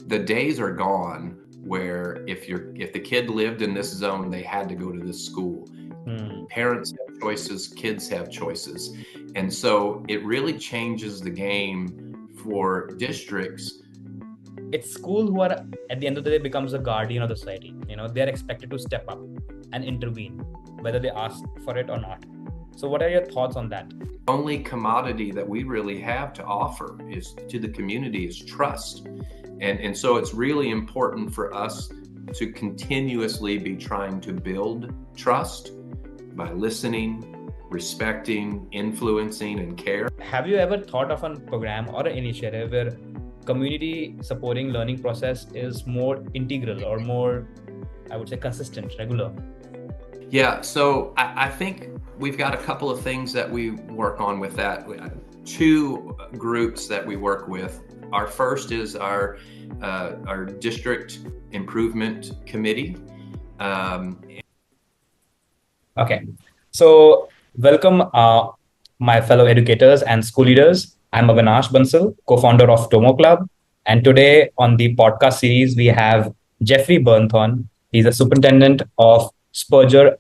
the days are gone where if the kid lived in this zone, they had to go to this school. Parents have choices, kids have choices. And so it really changes the game for districts. It's school who are, at the end of the day, becomes a guardian of the society. They're expected to step up and intervene, whether they ask for it or not. So what are your thoughts on that? The only commodity that we really have to offer is to the community is trust. And so it's really important for us to continuously be trying to build trust by listening, respecting, influencing, and care. Have you ever thought of a program or an initiative where community supporting learning process is more integral or more, I would say, consistent, regular? Yeah, so I think we've got a couple of things that we work on with that. Two groups that we work with. Our first is our district improvement committee. Okay, so welcome my fellow educators and school leaders. I'm Avinash Bansal, co-founder of Tomo Club. And today on the podcast series, we have Jeffrey Burnthorn. He's a superintendent of Spurger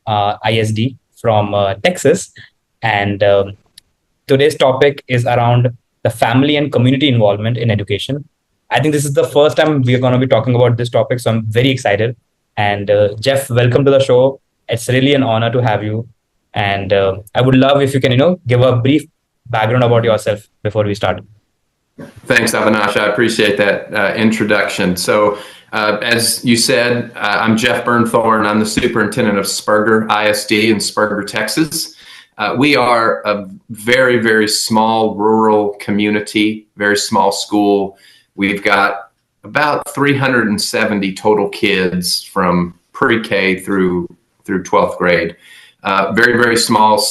ISD from Texas. And today's topic is around the family and community involvement in education. I think this is the first time we are going to be talking about this topic, so I'm very excited. And Jeff, welcome to the show. It's really an honor to have you. And I would love if you can, give a brief background about yourself before we start. Thanks, Avinash. I appreciate that introduction. So as you said, I'm Jeff Burnthorn. I'm the superintendent of Spurger ISD in Spurger, Texas. We are a very, very small rural community, very small school. We've got about 370 total kids from pre-K through 12th grade. Very, very small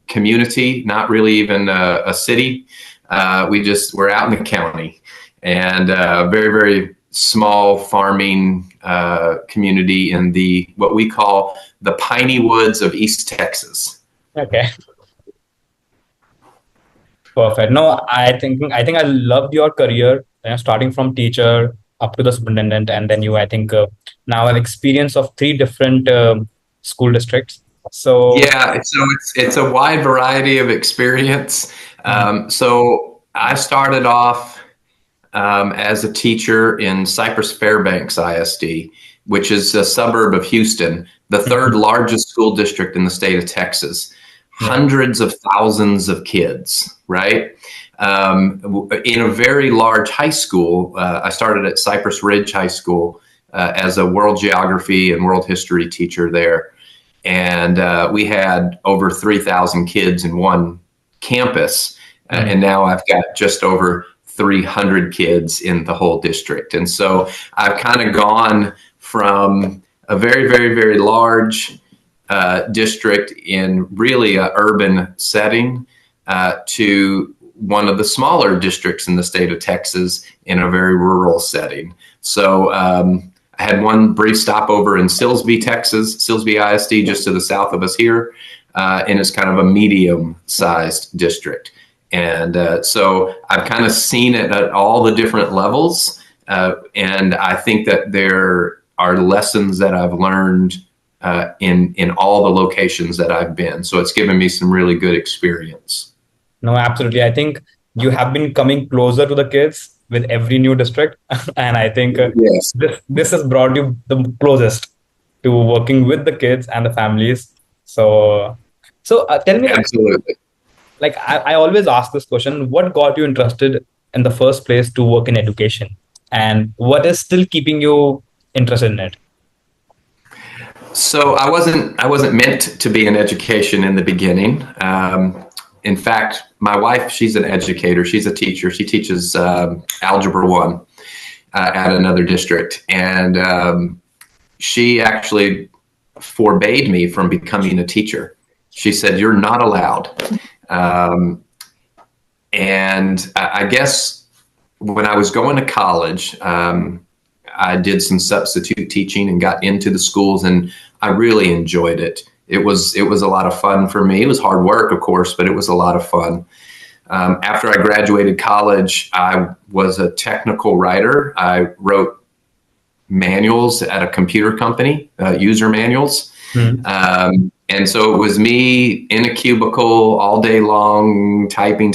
community, not really even a city. We're out in the county, and very, very small farming community in what we call the piney woods of East Texas. Okay. Perfect. No, I think I loved your career, starting from teacher up to the superintendent, and then I think now have experience of 3 different school districts. So yeah, so it's a wide variety of experience. So I started off as a teacher in Cypress Fairbanks ISD, which is a suburb of Houston, the 3rd largest school district in the state of Texas. Hundreds of thousands of kids, right? In a very large high school. I started at Cypress Ridge High School as a world geography and world history teacher there. And we had over 3,000 kids in one campus. And now I've got just over 300 kids in the whole district. And so I've kind of gone from a very, very, very large district in really an urban setting to one of the smaller districts in the state of Texas in a very rural setting. So I had one brief stopover in Silsbee, Texas, Silsbee ISD, just to the south of us here, and it's kind of a medium-sized district. And so I've kind of seen it at all the different levels, and I think that there are lessons that I've learned in all the locations that I've been. So it's given me some really good experience. No, absolutely. I think you have been coming closer to the kids with every new district. And I think yes. this has brought you the closest to working with the kids and the families. So tell me, absolutely. Like I always ask this question, what got you interested in the first place to work in education? And what is still keeping you interested in it? So I wasn't meant to be in education in the beginning. In fact, my wife, she's an educator. She's a teacher. She teaches Algebra 1 at another district. And she actually forbade me from becoming a teacher. She said, "You're not allowed." And I guess when I was going to college, I did some substitute teaching and got into the schools, and I really enjoyed it. It was a lot of fun for me. It was hard work, of course, but it was a lot of fun. After I graduated college, I was a technical writer. I wrote manuals at a computer company, user manuals. And so it was me in a cubicle all day long, typing,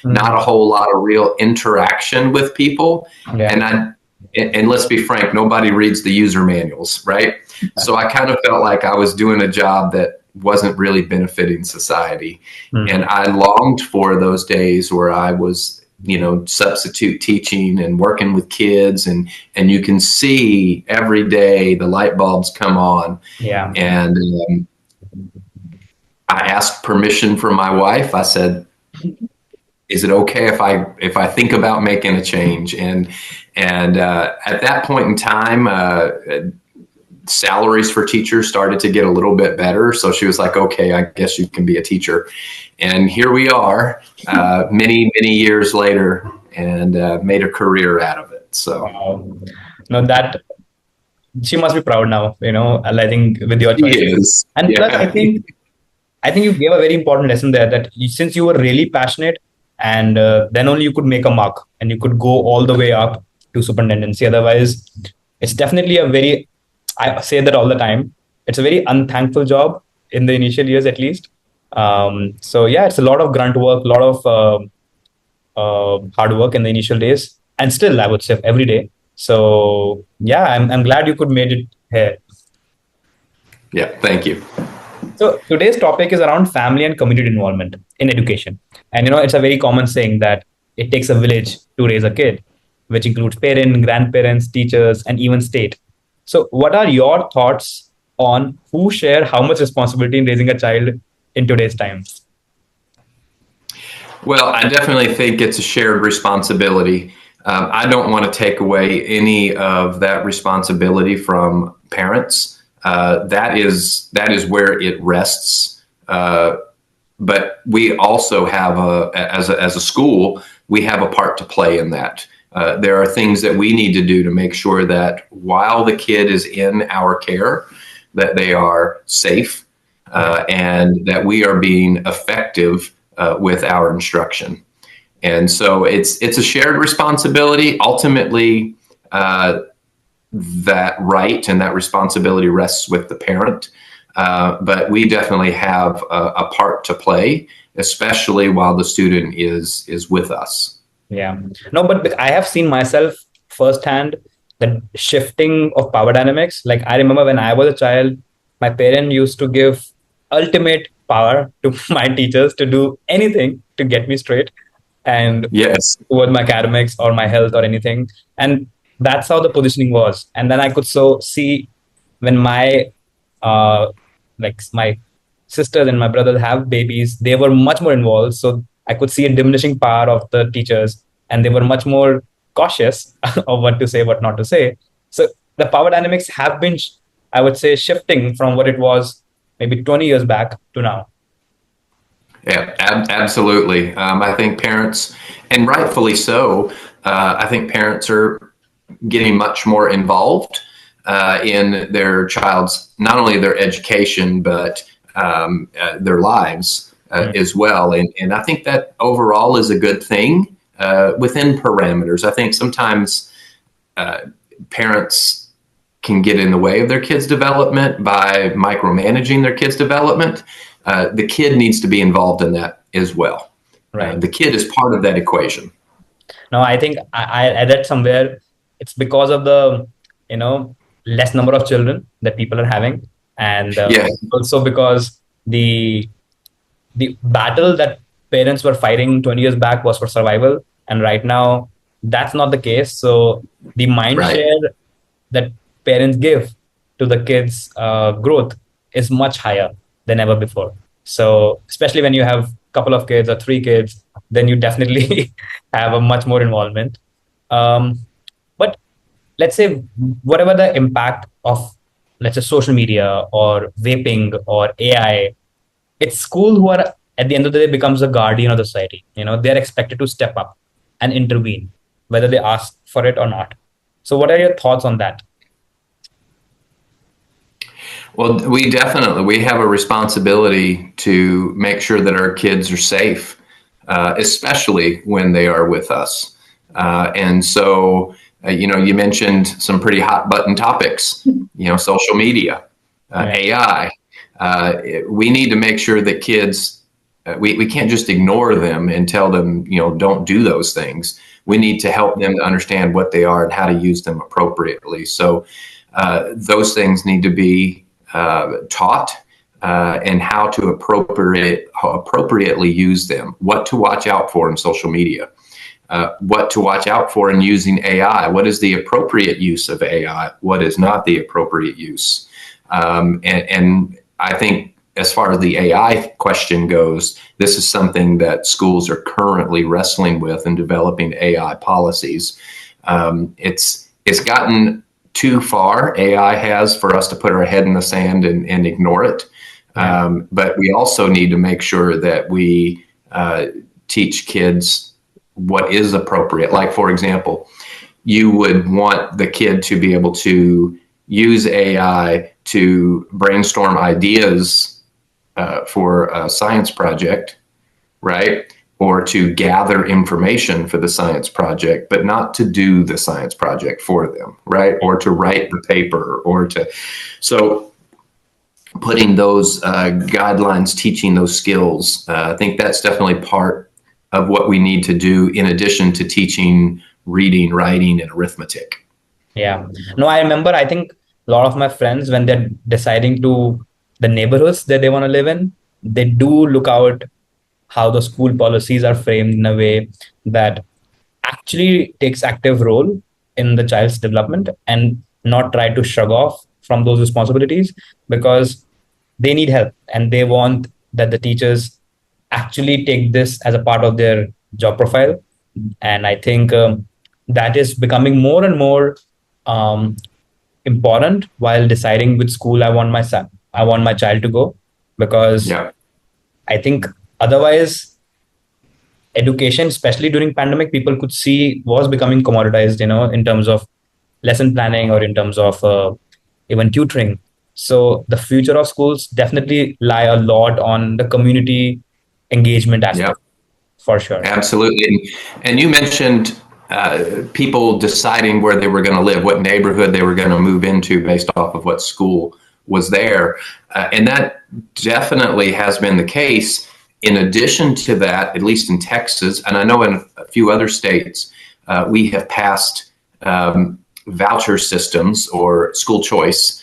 not a whole lot of real interaction with people. Yeah. And let's be frank, nobody reads the user manuals, right? So I kind of felt like I was doing a job that wasn't really benefiting society. And I longed for those days where I was, substitute teaching and working with kids, and you can see every day the light bulbs come on. Yeah. And I asked permission from my wife. I said, is it okay if I think about making a change? And at that point in time, salaries for teachers started to get a little bit better. So she was like, okay, I guess you can be a teacher. And here we are, many years later, and made a career out of it. So, wow. No, that she must be proud now. I think with your choices. And plus, I think you gave a very important lesson there that since you were really passionate, and then only you could make a mark, and you could go all the way up to superintendency. Otherwise, it's definitely I say that all the time. It's a very unthankful job in the initial years, at least. So yeah, it's a lot of grunt work, a lot of hard work in the initial days, and still I would say every day. So yeah, I'm glad you could made it here. Yeah, thank you. So today's topic is around family and community involvement in education, and it's a very common saying that it takes a village to raise a kid, which includes parents, grandparents, teachers, and even state. So what are your thoughts on who share how much responsibility in raising a child in today's times? Well, I definitely think it's a shared responsibility. I don't want to take away any of that responsibility from parents. That is where it rests. But we also have as a school, we have a part to play in that. There are things that we need to do to make sure that while the kid is in our care, that they are safe, and that we are being effective with our instruction. And so it's a shared responsibility. Ultimately, that right and that responsibility rests with the parent. But we definitely have a part to play, especially while the student is with us. Yeah. No, but I have seen myself firsthand the shifting of power dynamics. Like I remember when I was a child, my parent used to give ultimate power to my teachers to do anything to get me straight, and yes, toward my academics or my health or anything. And that's how the positioning was. And then I could see when my my sisters and my brothers have babies, they were much more involved. So I could see a diminishing power of the teachers, and they were much more cautious of what to say, what not to say. So the power dynamics have been, I would say, shifting from what it was maybe 20 years back to now. Yeah, absolutely. I think parents, and rightfully so, I think parents are getting much more involved in their child's, not only their education, but their lives as well. And I think that overall is a good thing within parameters. I think sometimes parents can get in the way of their kids' development by micromanaging their kids' development. The kid needs to be involved in that as well. Right. The kid is part of that equation. No, I think I read somewhere it's because of the less number of children that people are having, and also because the battle that parents were fighting 20 years back was for survival, and right now that's not the case. So the mind share that parents give to the kids' growth is much higher than ever before. So especially when you have a couple of kids or 3 kids, then you definitely have a much more involvement. But let's say whatever the impact of, let's say, social media or vaping or AI, it's school who are at the end of the day becomes a guardian of the society. They're expected to step up and intervene, whether they ask for it or not. So what are your thoughts on that? Well, we have a responsibility to make sure that our kids are safe. especially when they are with us. And so, you mentioned some pretty hot button topics, social media, AI. We need to make sure that kids, we can't just ignore them and tell them, don't do those things. We need to help them to understand what they are and how to use them appropriately. So those things need to be taught, and how to appropriately use them, what to watch out for in social media, what to watch out for in using AI, what is the appropriate use of AI, what is not the appropriate use. And I think as far as the AI question goes, this is something that schools are currently wrestling with and developing AI policies. It's gotten too far, AI has, for us to put our head in the sand and ignore it. But we also need to make sure that we teach kids what is appropriate. Like, for example, you would want the kid to be able to use AI to brainstorm ideas for a science project, right? Or to gather information for the science project, but not to do the science project for them, right? Or to write the paper, so putting those guidelines, teaching those skills, I think that's definitely part of what we need to do in addition to teaching reading, writing, and arithmetic. Yeah. No, I remember, I think a lot of my friends, when they're deciding to the neighborhoods that they want to live in, they do look out how the school policies are framed in a way that actually takes active role in the child's development and not try to shrug off from those responsibilities, because they need help and they want that the teachers actually take this as a part of their job profile. And I think that is becoming more and more um, important while deciding which school I want my child to go, because I think otherwise education, especially during pandemic, people could see was becoming commoditized, in terms of lesson planning or in terms of even tutoring. So the future of schools definitely lie a lot on the community engagement aspect, for sure. Absolutely. And you mentioned people deciding where they were going to live, what neighborhood they were going to move into based off of what school was there. And that definitely has been the case. In addition to that, at least in Texas, and I know in a few other states, we have passed voucher systems or school choice,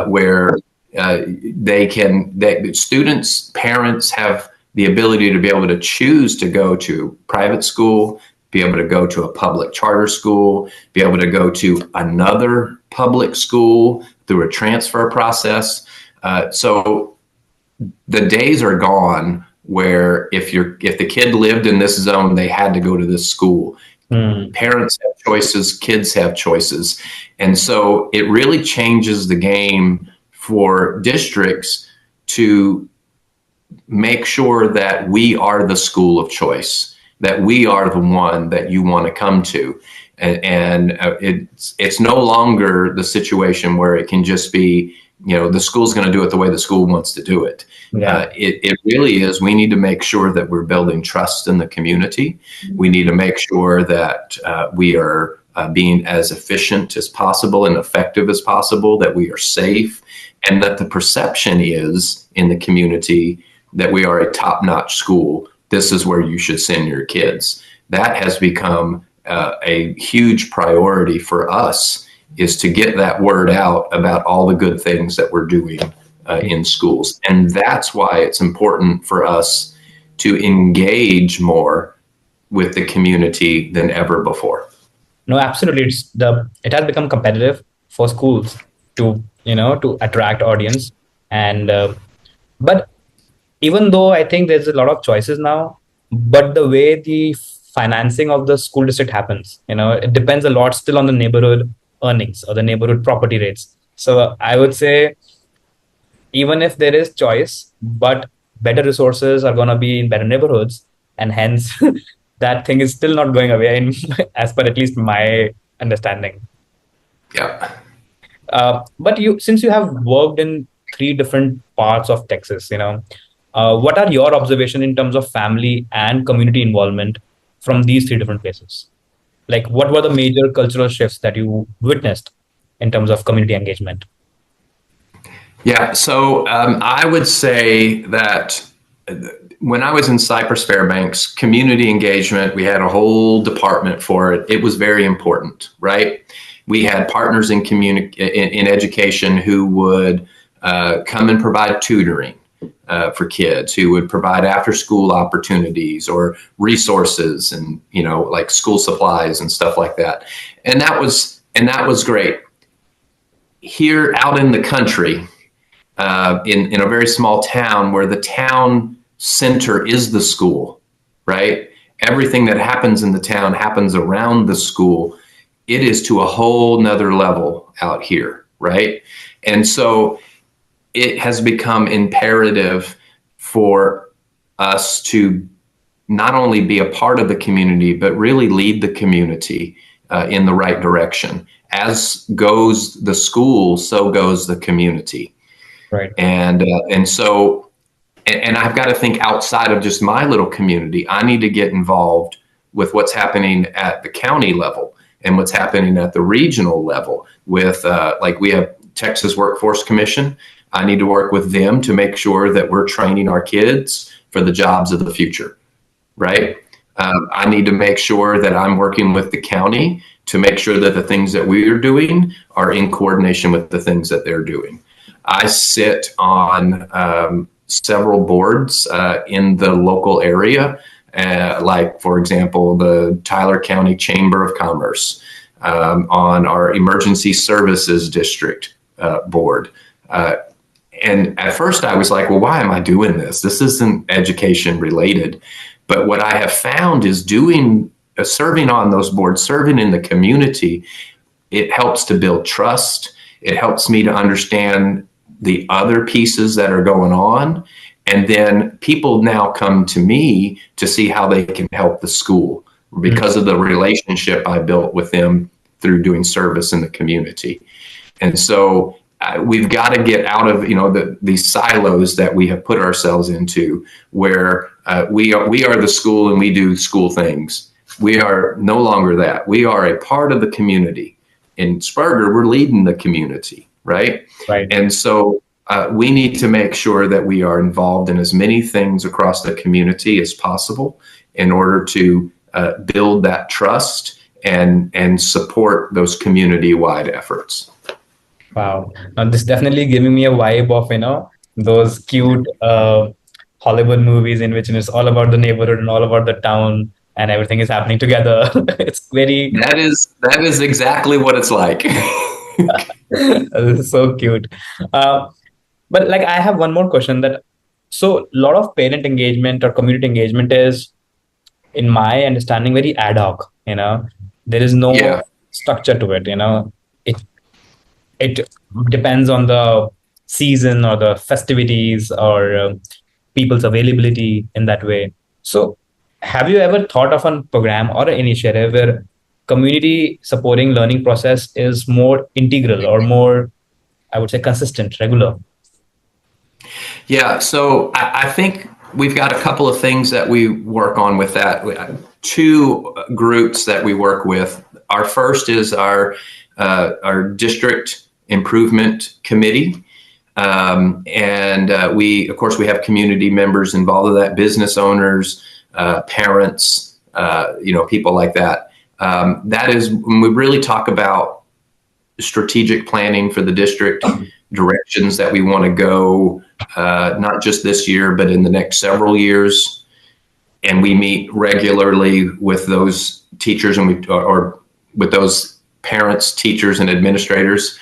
where students, parents have the ability to be able to choose to go to private school, be able to go to a public charter school, be able to go to another public school through a transfer process. So the days are gone where if the kid lived in this zone, they had to go to this school. Parents have choices, kids have choices. And so it really changes the game for districts to make sure that we are the school of choice, that we are the one that you want to come to. And it's no longer the situation where it can just be, the school's going to do it the way the school wants to do it. It really is. We need to make sure that we're building trust in the community. We need to make sure that we are being as efficient as possible and effective as possible, that we are safe, and that the perception is in the community that we are a top-notch school. This is where you should send your kids. That has become a huge priority for us, is to get that word out about all the good things that we're doing in schools. And that's why it's important for us to engage more with the community than ever before. No, absolutely. It has become competitive for schools to attract audience. And but even though I think there's a lot of choices now, but the way the financing of the school district happens, it depends a lot still on the neighborhood earnings or the neighborhood property rates. So I would say, even if there is choice, but better resources are going to be in better neighborhoods, and hence that thing is still not going away, as per at least my understanding. But since you have worked in 3 different parts of Texas, What are your observations in terms of family and community involvement from these three different places? Like, what were the major cultural shifts that you witnessed in terms of community engagement? Yeah, so I would say that when I was in Cypress Fairbanks, community engagement, we had a whole department for it. It was very important, right? We had partners in education who would come and provide tutoring for kids, who would provide after school opportunities or resources and, like school supplies and stuff like that. And that was great. Here out in the country, in a very small town where the town center is the school, right? Everything that happens in the town happens around the school. It is to a whole nother level out here, right? And so it has become imperative for us to not only be a part of the community, but really lead the community in the right direction. As goes the school, so goes the community. Right. And so I've got to think outside of just my little community. I need to get involved with what's happening at the county level and what's happening at the regional level with like we have Texas Workforce Commission. I need to work with them to make sure that we're training our kids for the jobs of the future, right? I need to make sure that I'm working with the county to make sure that the things that we are doing are in coordination with the things that they're doing. I sit on several boards in the local area, like, for example, the Tyler County Chamber of Commerce, on our Emergency Services District board. And at first I was like, well, why am I doing this? This isn't education related. But what I have found is serving on those boards, serving in the community, it helps to build trust. It helps me to understand the other pieces that are going on. And then people now come to me to see how they can help the school because of the relationship I built with them through doing service in the community. And so we've got to get out of these silos that we have put ourselves into, where we are the school and we do school things. We are no longer that. We are a part of the community. In Spurger, we're leading the community, right? Right. And so we need to make sure that we are involved in as many things across the community as possible in order to build that trust and support those community-wide efforts. Wow. Now, this definitely giving me a vibe of, those cute Hollywood movies in which it's all about the neighborhood and all about the town and everything is happening together. It's very... That is exactly what it's like. This is so cute. But like, I have one more question so a lot of parent engagement or community engagement is, in my understanding, very ad hoc, there is no structure to it, it depends on the season or the festivities or people's availability in that way. So have you ever thought of a program or an initiative where community supporting learning process is more integral or more, I would say, consistent, regular? Yeah, so I think we've got a couple of things that we work on with that. Two groups that we work with. Our first is our district improvement committee. And we have community members involved in that, business owners, parents, people like that. That is when we really talk about strategic planning for the district, directions that we want to go, not just this year, but in the next several years. And we meet regularly with those teachers or with those parents, teachers, and administrators.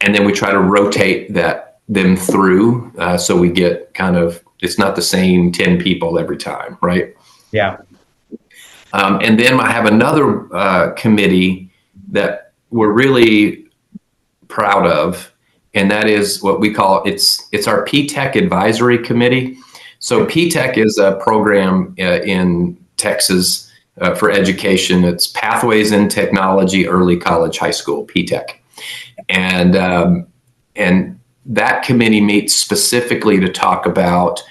And then we try to rotate them through, so we get it's not the same 10 people every time, right? Yeah. And then I have another committee that we're really proud of, and that is what we call it's our P-TECH Advisory Committee. So P-TECH is a program in Texas for education. It's Pathways in Technology, Early College, High School, P-TECH. And that committee meets specifically to talk about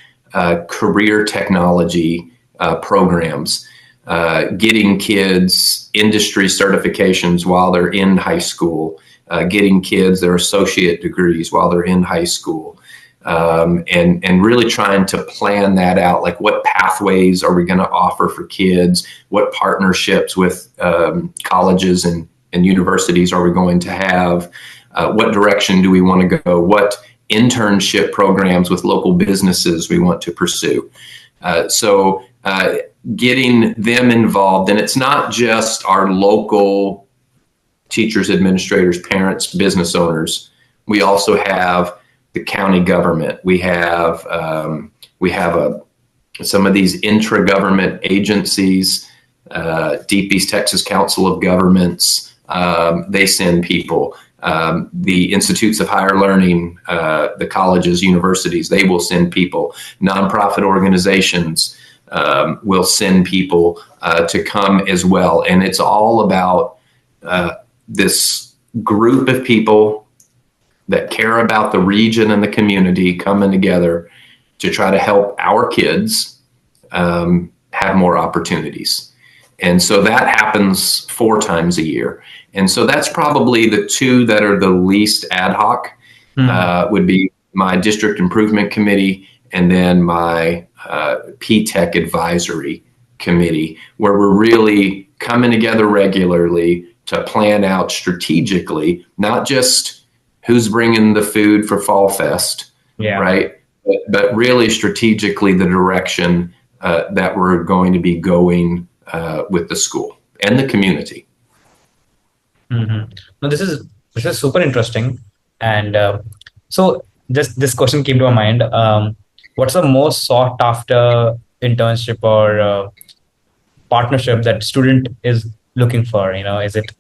career technology programs, getting kids industry certifications while they're in high school, getting kids their associate degrees while they're in high school, and really trying to plan that out. Like, what pathways are we going to offer for kids? What partnerships with colleges and universities are we going to have? What direction do we want to go? What internship programs with local businesses we want to pursue? So getting them involved. And it's not just our local teachers, administrators, parents, business owners. We also have the county government. We have some of these intra-government agencies, Deep East Texas Council of Governments. They send people. The institutes of higher learning, the colleges, universities, they will send people. Nonprofit organizations will send people to come as well. And it's all about this group of people that care about the region and the community coming together to try to help our kids have more opportunities. And so that happens 4 times a year. And so that's probably the 2 that are the least ad hoc, would be my district improvement committee and then my P-TECH advisory committee, where we're really coming together regularly to plan out strategically, not just who's bringing the food for Fall Fest, right? But really strategically the direction that we're going to be going with the school and the community. Mm-hmm. No, this is super interesting. And so just this question came to my mind. What's the most sought after internship or partnership that student is looking for? Is it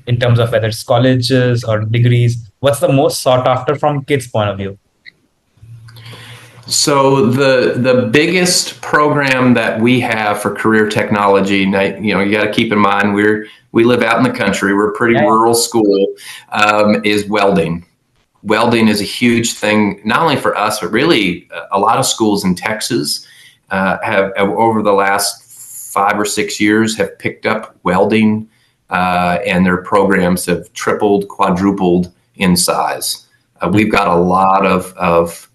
in terms of whether it's colleges or degrees? What's the most sought after from kids' point of view? So the biggest program that we have for career technology, you got to keep in mind we live out in the country. We're a pretty rural school. Is welding. Welding is a huge thing, not only for us, but really a lot of schools in Texas have over the last 5 or 6 years have picked up welding, and their programs have tripled, quadrupled in size. We've got a lot of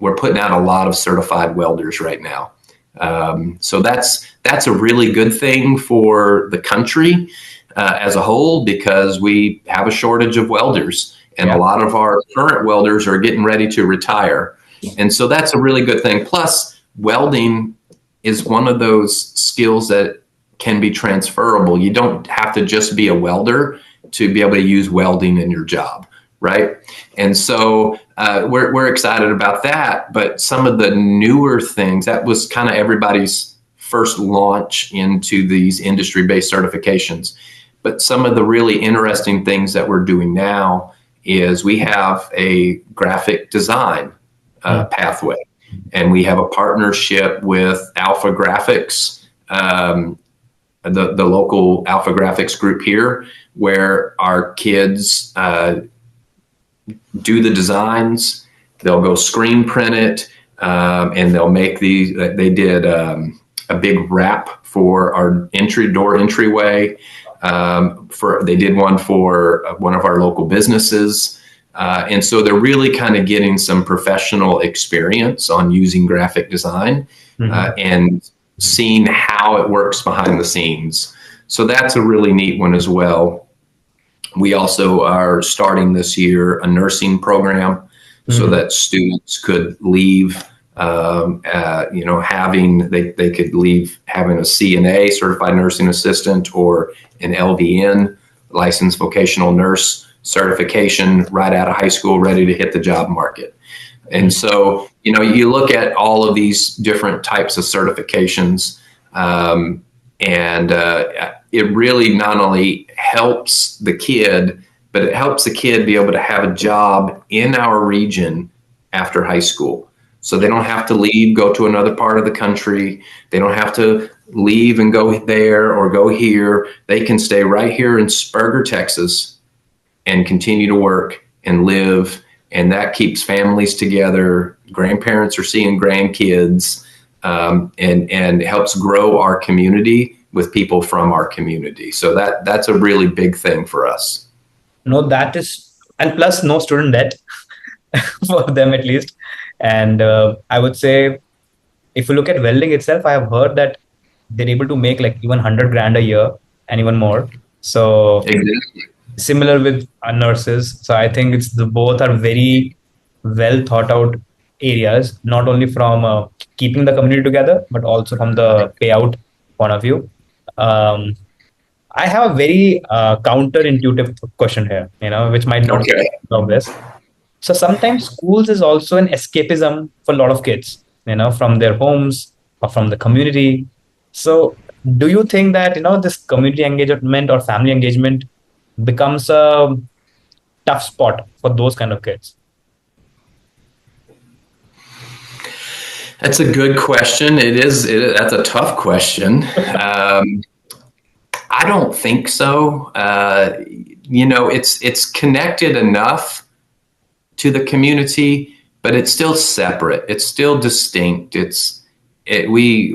we're putting out a lot of certified welders right now. So that's a really good thing for the country as a whole, because we have a shortage of welders, and a lot of our current welders are getting ready to retire. And so that's a really good thing. Plus, welding is one of those skills that can be transferable. You don't have to just be a welder to be able to use welding in your job, right? And so we're excited about that. But some of the newer things, that was kind of everybody's first launch into these industry-based certifications. But some of the really interesting things that we're doing now is we have a graphic design pathway, and we have a partnership with Alpha Graphics, the local Alpha Graphics group here, where our kids do the designs. They'll go screen print it, and they'll make these. They did a big wrap for our entryway. They did one for one of our local businesses. And so they're really kind of getting some professional experience on using graphic design and seeing how it works behind the scenes. So that's a really neat one as well. We also are starting this year a nursing program so that students could leave, they could leave having a CNA, certified nursing assistant, or an LVN, licensed vocational nurse certification, right out of high school, ready to hit the job market. And so, you look at all of these different types of certifications, and it really not only helps the kid, but it helps the kid be able to have a job in our region after high school. So they don't have to leave, go to another part of the country. They don't have to leave and go there or go here. They can stay right here in Spurger, Texas, and continue to work and live and that keeps families together. Grandparents are seeing grandkids, and helps grow our community with people from our community. So that's a really big thing for us. No, that is, and plus no student debt for them at least. And I would say, if you look at welding itself, I have heard that they're able to make like even 100 grand a year and even more. So Exactly. similar with nurses. So I think it's the both are very well thought out areas, not only from keeping the community together, but also from the payout point of view. Um, I have a very counterintuitive question here, which might not Okay. be obvious. So sometimes schools is also an escapism for a lot of kids, from their homes or from the community. So do you think that, this community engagement or family engagement becomes a tough spot for those kind of kids? That's a good question. That's a tough question. I don't think so. It's connected enough to the community, but it's still separate. It's still distinct. We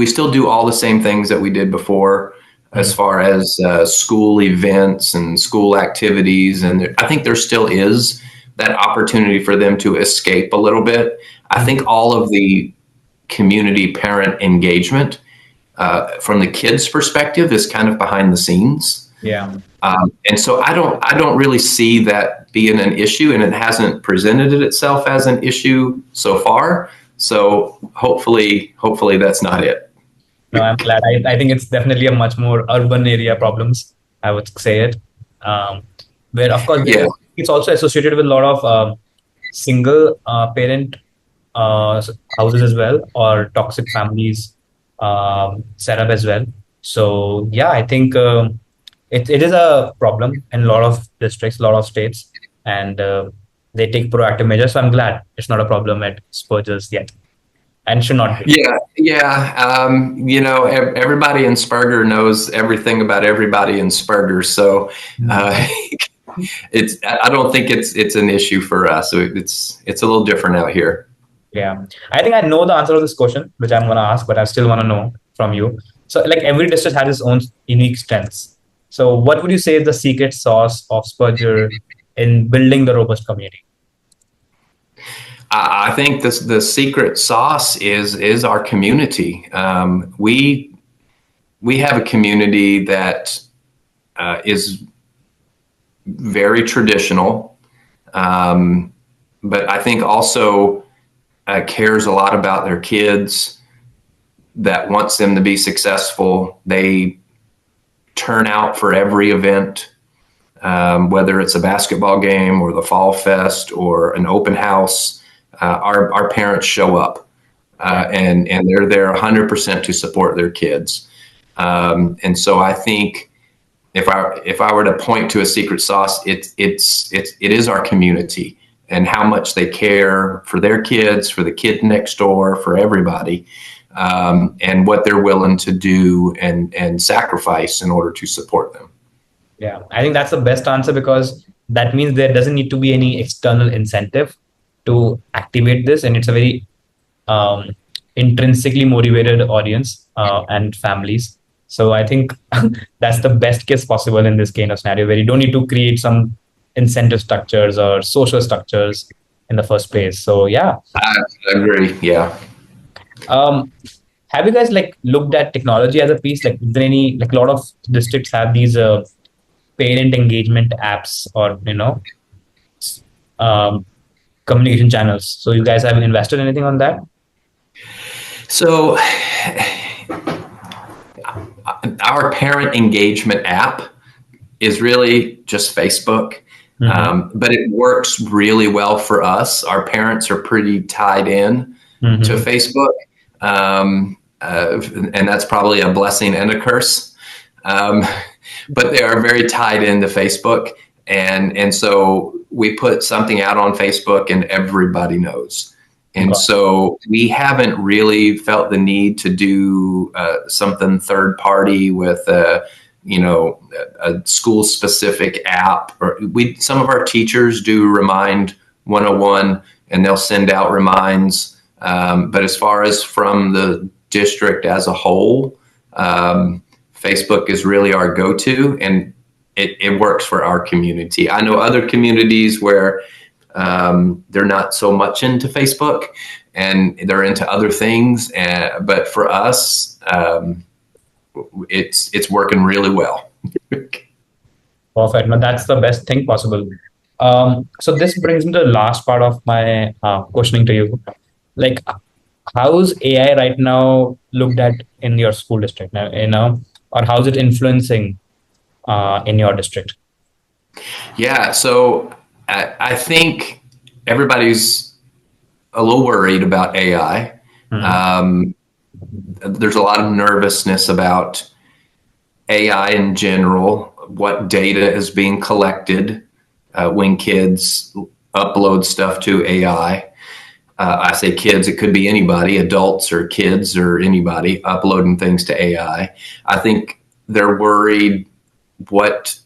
still do all the same things that we did before, as far as school events and school activities. And I think there still is that opportunity for them to escape a little bit. I think all of the community parent engagement from the kids' perspective is kind of behind the scenes. Yeah. And so I don't really see that being an issue, and it hasn't presented itself as an issue so far. So hopefully that's not it. No, I'm glad. I think it's definitely a much more urban area problems, I would say it. Where of course it's also associated with a lot of single parent houses as well, or toxic families set up as well. So yeah, I think it is a problem in a lot of districts, a lot of states, and they take proactive measures. So I'm glad it's not a problem at Spurger's yet, and should not be. Yeah. Everybody in Spurger knows everything about everybody in Spurger. So I don't think it's an issue for us. So it's a little different out here. Yeah, I think I know the answer to this question, which I'm going to ask, but I still want to know from you. So, like every district has its own unique strengths. So, what would you say is the secret sauce of Spurger in building the robust community? I think the secret sauce is our community. We have a community that is very traditional, but I think also cares a lot about their kids, that wants them to be successful. They turn out for every event, whether it's a basketball game or the Fall Fest or an open house. Our parents show up, and they're there 100% to support their kids. And so I think if I were to point to a secret sauce, it is our community and how much they care for their kids, for the kid next door, for everybody, and what they're willing to do and sacrifice in order to support them. Yeah, I think that's the best answer, because that means there doesn't need to be any external incentive to activate this, and it's a very intrinsically motivated audience and families. So I think that's the best case possible in this kind of scenario, where you don't need to create some incentive structures or social structures in the first place. So yeah, I agree. Yeah. Have you guys looked at technology as a piece? Like, is there any, a lot of districts have these parent engagement apps or communication channels. So you guys have invested anything on that? So our parent engagement app is really just Facebook, but it works really well for us. Our parents are pretty tied in to Facebook, and that's probably a blessing and a curse. But they are very tied into Facebook, and so we put something out on Facebook and everybody knows. And so we haven't really felt the need to do something third party with a school specific app, or some of our teachers do Remind 101 and they'll send out reminds. But as far as from the district as a whole, Facebook is really our go-to, and it works for our community. I know other communities where they're not so much into Facebook and they're into other things. But for us, it's working really well. Perfect. No, that's the best thing possible. So this brings me to the last part of my questioning to you. Like, how's AI right now looked at in your school district now, or how's it influencing in your district? Yeah, so I think everybody's a little worried about AI. There's a lot of nervousness about AI in general, what data is being collected when kids upload stuff to AI. I say kids, it could be anybody, adults or kids or anybody uploading things to AI. I think they're worried what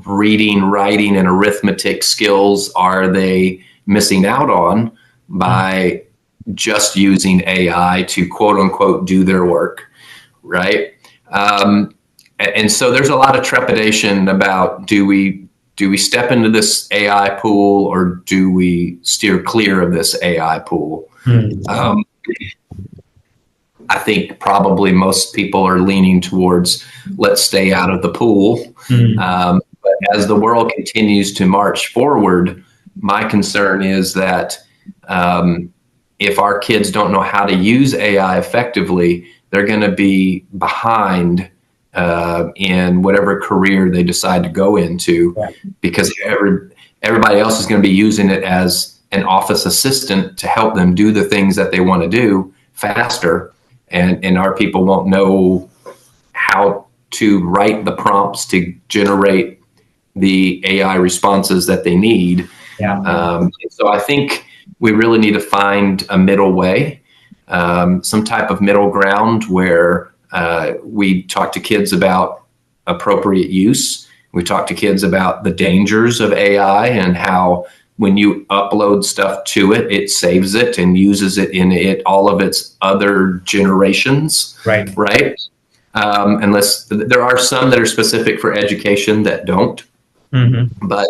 reading, writing, and arithmetic skills are they missing out on by just using AI to quote unquote do their work, right? And so there's a lot of trepidation about do we step into this AI pool or do we steer clear of this AI pool? I think probably most people are leaning towards let's stay out of the pool. But as the world continues to march forward, my concern is that if our kids don't know how to use AI effectively, they're going to be behind in whatever career they decide to go into, because everybody else is going to be using it as an office assistant to help them do the things that they want to do faster. And our people won't know how to write the prompts to generate the AI responses that they need. So I think we really need to find a middle way, some type of middle ground where we talk to kids about appropriate use. We talk to kids about the dangers of AI and how when you upload stuff to it, it saves it and uses it in all of its other generations. Right. Unless there are some that are specific for education that don't. But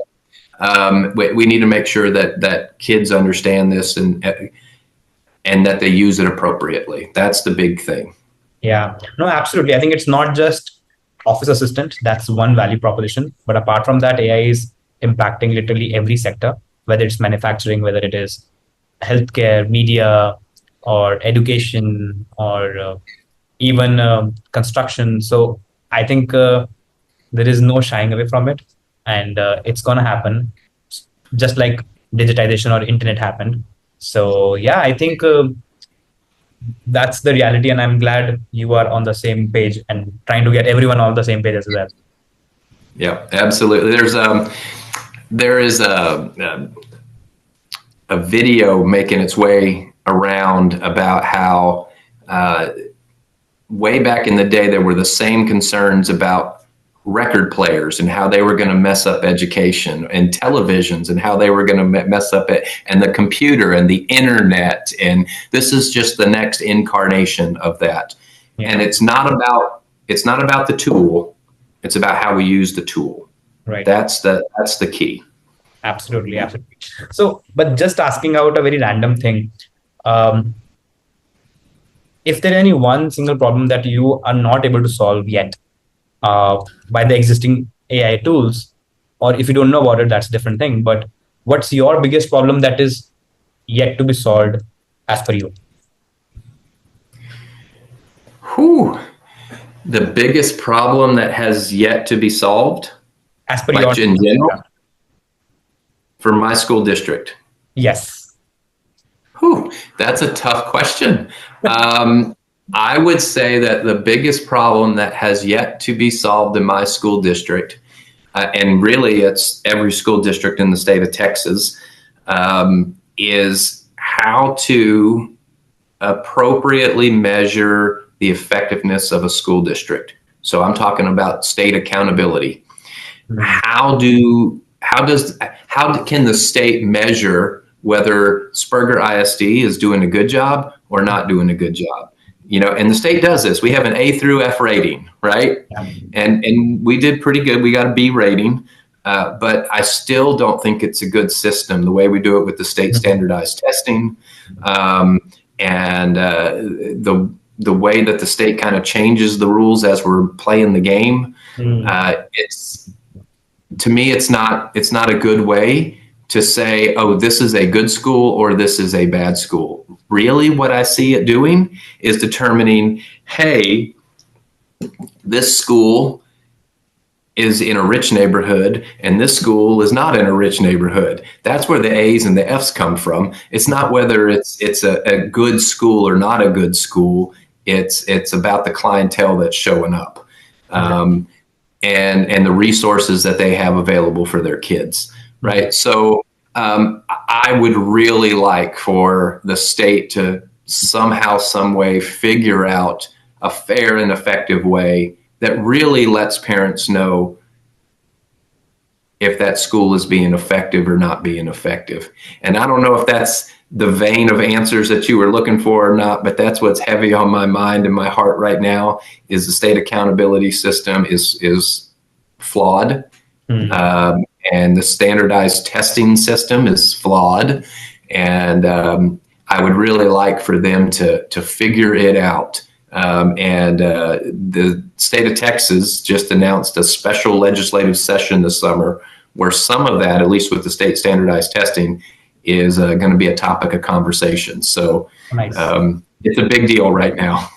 we need to make sure that kids understand this and that they use it appropriately. That's the big thing. Yeah, no, absolutely. I think it's not just office assistant. That's one value proposition. But apart from that, AI is impacting literally every sector, whether it's manufacturing, whether it is healthcare, media, or education, or even construction. So I think there is no shying away from it. And it's going to happen, just like digitization or internet happened. So yeah, I think that's the reality, and I'm glad you are on the same page and trying to get everyone on the same page as well. Yeah, absolutely. There is a video making its way around about how way back in the day there were the same concerns about record players and how they were going to mess up education, and televisions and how they were going to mess up it, and the computer and the internet. And this is just the next incarnation of that. And it's not about the tool. It's about how we use the tool. Right. That's the key. Absolutely. So, but just asking out a very random thing. If there is any one single problem that you are not able to solve yet, by the existing AI tools, or if you don't know about it, that's a different thing. But what's your biggest problem that is yet to be solved as per you? The biggest problem that has yet to be solved, as per like in general, for my school district? Yes. That's a tough question. I would say that the biggest problem that has yet to be solved in my school district, and really it's every school district in the state of Texas, is how to appropriately measure the effectiveness of a school district. So I'm talking about state accountability. Mhm. How can the state measure whether Spurger ISD is doing a good job or not doing a good job? And the state does this. We have an A through F rating, right? Yeah. And we did pretty good. We got a B rating, but I still don't think it's a good system the way we do it with the state standardized testing, and the way that the state kind of changes the rules as we're playing the game. To me, it's not a good way to say, oh, this is a good school or this is a bad school. Really, what I see it doing is determining, hey, this school is in a rich neighborhood and this school is not in a rich neighborhood. That's where the A's and the F's come from. It's not whether it's a good school or not a good school. It's about the clientele that's showing up, and the resources that they have available for their kids, right? So I would really like for the state to somehow, some way figure out a fair and effective way that really lets parents know if that school is being effective or not being effective. And I don't know if that's the vein of answers that you were looking for or not, but that's what's heavy on my mind and my heart right now is the state accountability system is flawed. And the standardized testing system is flawed. And I would really like for them to figure it out. The state of Texas just announced a special legislative session this summer where some of that, at least with the state standardized testing, is going to be a topic of conversation. So Nice. It's a big deal right now.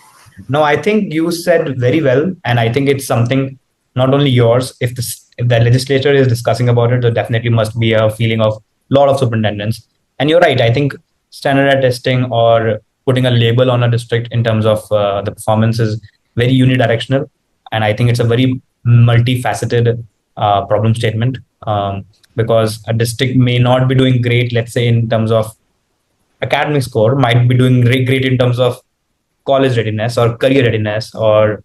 No, I think you said very well. And I think it's something not only yours. If the legislature is discussing about it, there definitely must be a feeling of a lot of superintendents. And you're right. I think standardized testing or putting a label on a district in terms of the performance is very unidirectional. And I think it's a very multifaceted problem statement, because a district may not be doing great, let's say, in terms of academic score, might be doing great in terms of college readiness or career readiness or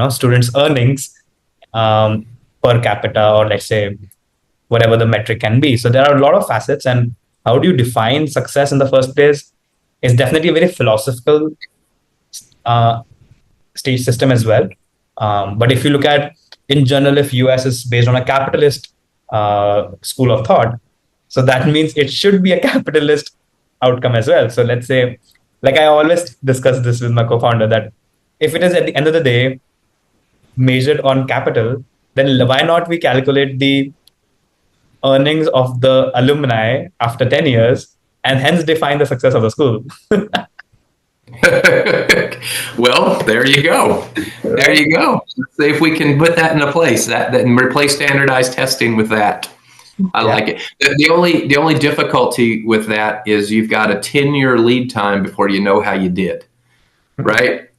students' earnings per capita, or let's say whatever the metric can be. So there are a lot of facets, and how do you define success in the first place is definitely a very philosophical stage system as well. But if you look at, in general, if US is based on a capitalist school of thought, so that means it should be a capitalist outcome as well. So let's say, like I always discuss this with my co-founder, that if it is at the end of the day measured on capital, then why not we calculate the earnings of the alumni after 10 years and hence define the success of the school? Well, there you go. There you go. Let's see if we can put that into place, that and replace standardized testing with that. I like it. The only difficulty with that is you've got a 10-year lead time before you know how you did, right?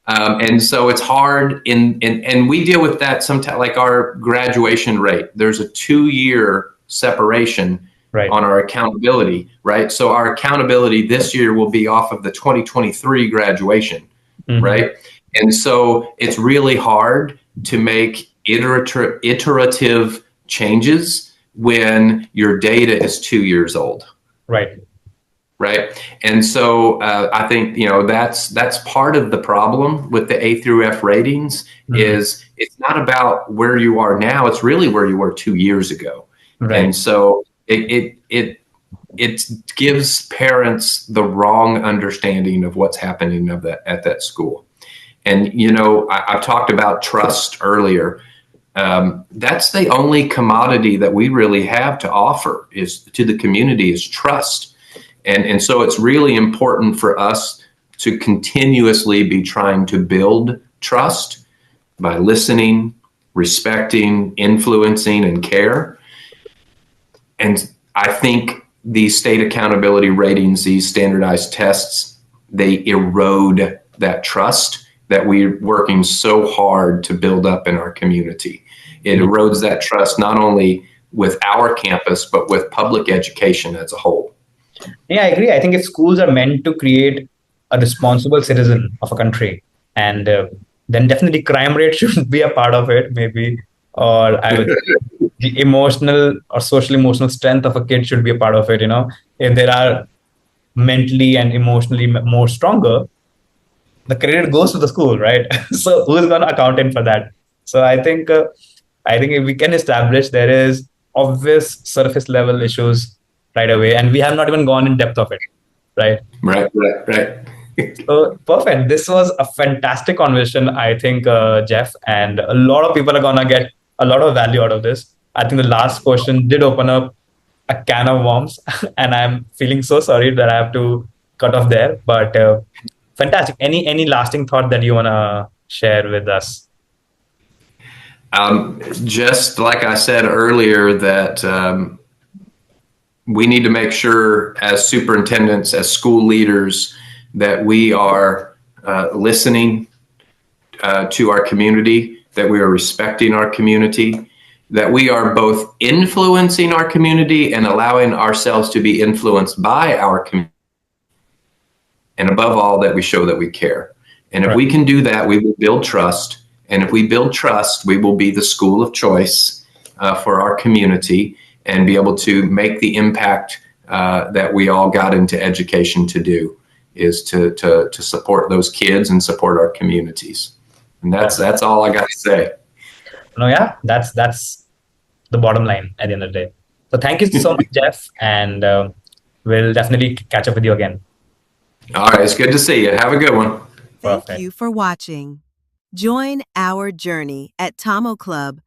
And so it's hard and we deal with that sometimes, like our graduation rate. There's a 2-year separation on our accountability, right? So our accountability this year will be off of the 2023 graduation, right? And so it's really hard to make iterative changes when your data is 2 years old. Right. And so I think, that's part of the problem with the A through F ratings is it's not about where you are now. It's really where you were 2 years ago. Right. And so it gives parents the wrong understanding of what's happening at that school. And, I've talked about trust earlier. That's the only commodity that we really have to offer is to the community is trust. And so it's really important for us to continuously be trying to build trust by listening, respecting, influencing, and care. And I think these state accountability ratings, these standardized tests, they erode that trust that we're working so hard to build up in our community. It erodes that trust not only with our campus, but with public education as a whole. Yeah, I agree. I think if schools are meant to create a responsible citizen of a country, and then definitely crime rate should be a part of it, maybe. Or I would say the emotional or social emotional strength of a kid should be a part of it. If there are mentally and emotionally more stronger, the credit goes to the school, right? So who's going to account in for that? So I think if we can establish there is obvious surface level issues right away, and we have not even gone in depth of it, right? Right. So perfect. This was a fantastic conversation, I think, Jeff, and a lot of people are gonna get a lot of value out of this. I think the last question did open up a can of worms, and I'm feeling so sorry that I have to cut off there. But fantastic. Any lasting thought that you wanna share with us? Just like I said earlier, that we need to make sure as superintendents, as school leaders, that we are listening to our community, that we are respecting our community, that we are both influencing our community and allowing ourselves to be influenced by our community. And above all, that we show that we care. And if we can do that, we will build trust. And if we build trust, we will be the school of choice for our community and be able to make the impact that we all got into education to do, is to support those kids and support our communities. And that's all I got to say. No, yeah, that's the bottom line at the end of the day. So thank you so much, Jeff, and we'll definitely catch up with you again. All right, it's good to see you. Have a good one. Thank you for watching. Join our journey at Tomo Club